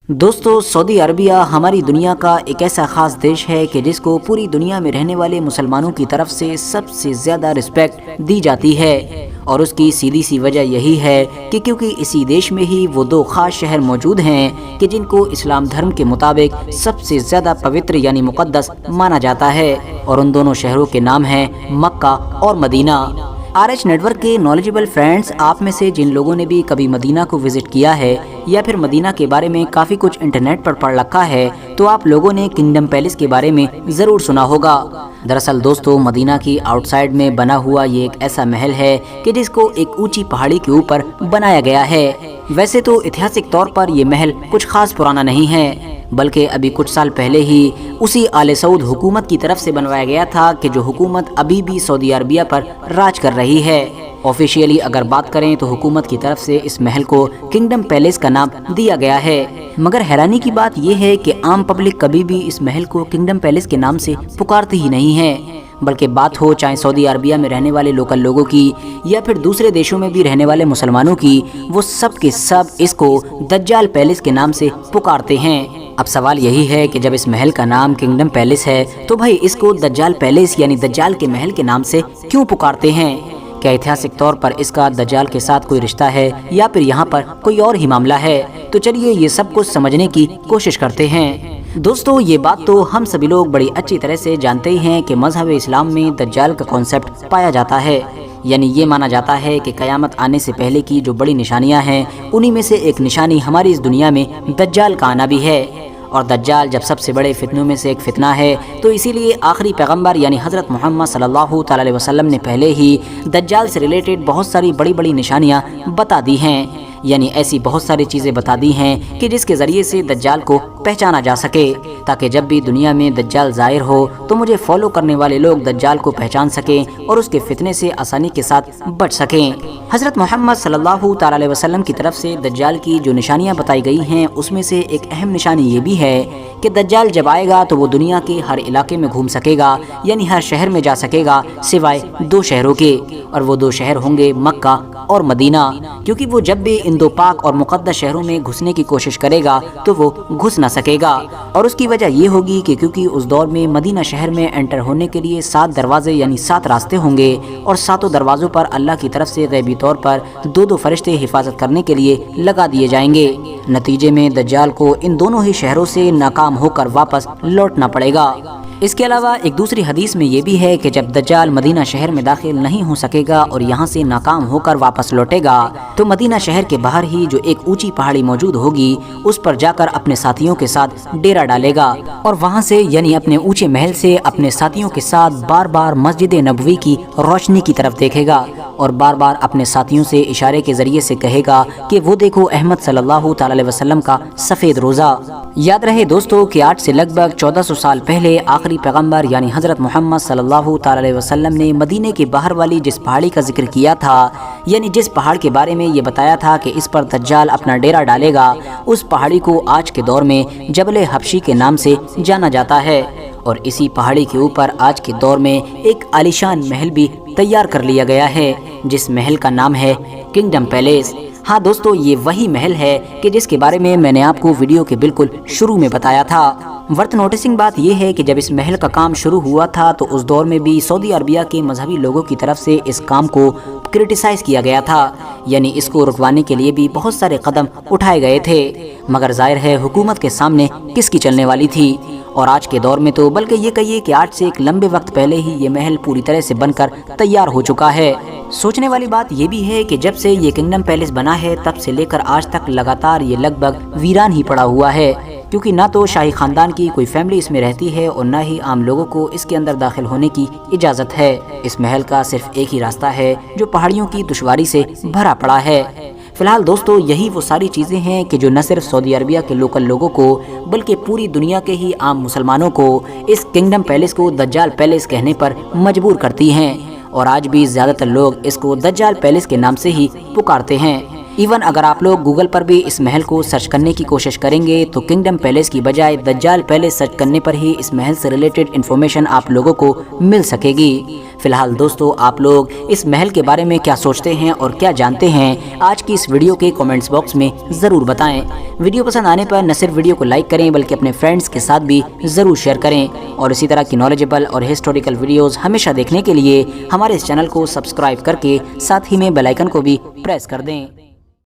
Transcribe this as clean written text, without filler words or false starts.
دوستو، سعودی عربیہ ہماری دنیا کا ایک ایسا خاص دیش ہے کہ جس کو پوری دنیا میں رہنے والے مسلمانوں کی طرف سے سب سے زیادہ رسپیکٹ دی جاتی ہے، اور اس کی سیدھی سی وجہ یہی ہے کہ کیونکہ اسی دیش میں ہی وہ دو خاص شہر موجود ہیں کہ جن کو اسلام دھرم کے مطابق سب سے زیادہ پوتر یعنی مقدس مانا جاتا ہے، اور ان دونوں شہروں کے نام ہیں مکہ اور مدینہ۔ RH نیٹ ورک کے نالجبل فرینڈز، آپ میں سے جن لوگوں نے بھی کبھی مدینہ کو وزٹ کیا ہے یا پھر مدینہ کے بارے میں کافی کچھ انٹرنیٹ پر پڑھ رکھا ہے، تو آپ لوگوں نے کنگڈم پیلس کے بارے میں ضرور سنا ہوگا۔ دراصل دوستو، مدینہ کی آؤٹ سائڈ میں بنا ہوا یہ ایک ایسا محل ہے کہ جس کو ایک اونچی پہاڑی کے اوپر بنایا گیا ہے۔ ویسے تو ایتہاسک طور پر یہ محل کچھ خاص پرانا نہیں ہے، بلکہ ابھی کچھ سال پہلے ہی اسی آل سعود حکومت کی طرف سے بنوایا گیا تھا کہ جو حکومت ابھی بھی سعودی عربیہ پر راج کر رہی ہے۔ آفیشیلی اگر بات کریں تو حکومت کی طرف سے اس محل کو کنگڈم پیلس کا نام دیا گیا ہے، مگر حیرانی کی بات یہ ہے کہ عام پبلک کبھی بھی اس محل کو کنگڈم پیلس کے نام سے پکارتی ہی نہیں ہے، بلکہ بات ہو چاہے سعودی عربیہ میں رہنے والے لوکل لوگوں کی یا پھر دوسرے دیشوں میں بھی رہنے والے مسلمانوں کی، وہ سب کے سب اس کو دجال پیلس کے نام سے پکارتے ہیں۔ اب سوال یہی ہے کہ جب اس محل کا نام کنگڈم پیلس ہے تو بھائی اس کو دجال پیلس یعنی دجال کے محل کے نام سے کیوں پکارتے ہیں؟ کیا ایتہاسک طور پر اس کا دجال کے ساتھ کوئی رشتہ ہے یا پھر یہاں پر کوئی اور ہی معاملہ ہے؟ تو چلیے یہ سب کچھ سمجھنے کی کوشش کرتے ہیں۔ دوستو، یہ بات تو ہم سبھی لوگ بڑی اچھی طرح سے جانتے ہی ہیں کہ مذہب اسلام میں دجال کا کانسیپٹ پایا جاتا ہے، یعنی یہ مانا جاتا ہے کہ قیامت آنے سے پہلے کی جو بڑی نشانیاں ہیں انہی میں سے ایک نشانی ہماری اس دنیا میں دجال کا آنا بھی ہے، اور دجال جب سب سے بڑے فتنوں میں سے ایک فتنہ ہے تو اسی لیے آخری پیغمبر یعنی حضرت محمد صلی اللہ تعالی علیہ وسلم نے پہلے ہی دجال سے ریلیٹڈ بہت ساری بڑی بڑی نشانیاں بتا دی ہیں، یعنی ایسی بہت ساری چیزیں بتا دی ہیں کہ جس کے ذریعے سے دجال کو پہچانا جا سکے، تاکہ جب بھی دنیا میں دجال ظاہر ہو تو مجھے فالو کرنے والے لوگ دجال کو پہچان سکیں اور اس کے فتنے سے آسانی کے ساتھ بچ سکیں۔ حضرت محمد صلی اللہ تعالی علیہ وسلم کی طرف سے دجال کی جو نشانیاں بتائی گئی ہیں اس میں سے ایک اہم نشانی یہ بھی ہے کہ دجال جب آئے گا تو وہ دنیا کے ہر علاقے میں گھوم سکے گا، یعنی ہر شہر میں جا سکے گا سوائے دو شہروں کے، اور وہ دو شہر ہوں گے مکہ اور مدینہ، کیونکہ وہ جب بھی ان دو پاک اور مقدس شہروں میں گھسنے کی کوشش کرے گا تو وہ گھس نہ سکے گا، اور اس کی وجہ یہ ہوگی کہ کیونکہ اس دور میں مدینہ شہر میں انٹر ہونے کے لیے 7 دروازے یعنی 7 راستے ہوں گے، اور 7 دروازوں پر اللہ کی طرف سے غیبی طور پر 2 فرشتے حفاظت کرنے کے لیے لگا دیے جائیں گے۔ نتیجے میں دجال کو ان دونوں ہی شہروں سے ناکام ہو کر واپس لوٹنا پڑے گا۔ اس کے علاوہ ایک دوسری حدیث میں یہ بھی ہے کہ جب دجال مدینہ شہر میں داخل نہیں ہو سکے گا اور یہاں سے ناکام ہو کر واپس لوٹے گا تو مدینہ شہر کے باہر ہی جو ایک اونچی پہاڑی موجود ہوگی اس پر جا کر اپنے ساتھیوں کے ساتھ ڈیرا ڈالے گا، اور وہاں سے یعنی اپنے اونچے محل سے اپنے ساتھیوں کے ساتھ بار بار مسجد نبوی کی روشنی کی طرف دیکھے گا، اور بار بار اپنے ساتھیوں سے اشارے کے ذریعے سے کہے گا کہ وہ دیکھو احمد صلی اللہ تعالی علیہ وسلم کا سفید روزہ۔ یاد رہے دوستو کہ آج سے لگ بھگ 1400 سال پہلے آخری پیغمبر یعنی حضرت محمد صلی اللہ تعالی علیہ وسلم نے مدینے کے باہر والی جس پہاڑی کا ذکر کیا تھا، یعنی جس پہاڑ کے بارے میں یہ بتایا تھا کہ اس پر دجال اپنا ڈیرا ڈالے گا، اس پہاڑی کو آج کے دور میں جبل حبشی کے نام سے جانا جاتا ہے، اور اسی پہاڑی کے اوپر آج کے دور میں ایک عالیشان محل بھی تیار کر لیا گیا ہے جس محل کا نام ہے کنگڈم پیلس۔ ہاں دوستو، یہ وہی محل ہے کہ جس کے بارے میں نے آپ کو ویڈیو کے بالکل شروع میں بتایا تھا۔ ورتھ نوٹسنگ بات یہ ہے کہ جب اس محل کا کام شروع ہوا تھا تو اس دور میں بھی سعودی عربیہ کے مذہبی لوگوں کی طرف سے اس کام کو کرٹیسائز کیا گیا تھا، یعنی اس کو رکوانے کے لیے بھی بہت سارے قدم اٹھائے گئے تھے، مگر ظاہر ہے حکومت کے سامنے کس کی چلنے والی تھی، اور آج کے دور میں تو بلکہ یہ کہیے کہ آج سے ایک لمبے وقت پہلے ہی یہ محل پوری طرح سے بن کر تیار ہو چکا ہے۔ سوچنے والی بات یہ بھی ہے کہ جب سے یہ کنگڈم پیلس بنا ہے تب سے لے کر آج تک لگاتار یہ لگ بھگ ویران ہی پڑا ہوا ہے، کیونکہ نہ تو شاہی خاندان کی کوئی فیملی اس میں رہتی ہے اور نہ ہی عام لوگوں کو اس کے اندر داخل ہونے کی اجازت ہے۔ اس محل کا صرف ایک ہی راستہ ہے جو پہاڑیوں کی دشواری سے بھرا پڑا ہے۔ فی الحال دوستو، یہی وہ ساری چیزیں ہیں کہ جو نہ صرف سعودی عربیہ کے لوکل لوگوں کو بلکہ پوری دنیا کے ہی عام مسلمانوں کو اس کنگڈم پیلس کو دجال پیلس کہنے پر مجبور کرتی ہیں، اور آج بھی زیادہ تر لوگ اس کو دجال پیلس کے نام سے ہی پکارتے ہیں۔ ایون اگر آپ لوگ گوگل پر بھی اس محل کو سرچ کرنے کی کوشش کریں گے تو کنگڈم پیلس کی بجائے دجال پیلس سرچ کرنے پر ہی اس محل سے ریلیٹڈ انفارمیشن آپ لوگوں کو مل سکے گی۔ فی الحال دوستو آپ لوگ اس محل کے بارے میں کیا سوچتے ہیں اور کیا جانتے ہیں آج کی اس ویڈیو کے کومنٹس باکس میں ضرور بتائیں۔ ویڈیو پسند آنے پر نہ صرف ویڈیو کو لائک کریں بلکہ اپنے فرینڈز کے ساتھ بھی ضرور شیئر کریں، اور اسی طرح کی نالجبل اور ہسٹوریکل ویڈیوز ہمیشہ دیکھنے کے لیے ہمارے اس چینل کو سبسکرائب کر کے ساتھ ہی میں بیل آئیکن کو بھی پریس کر دیں۔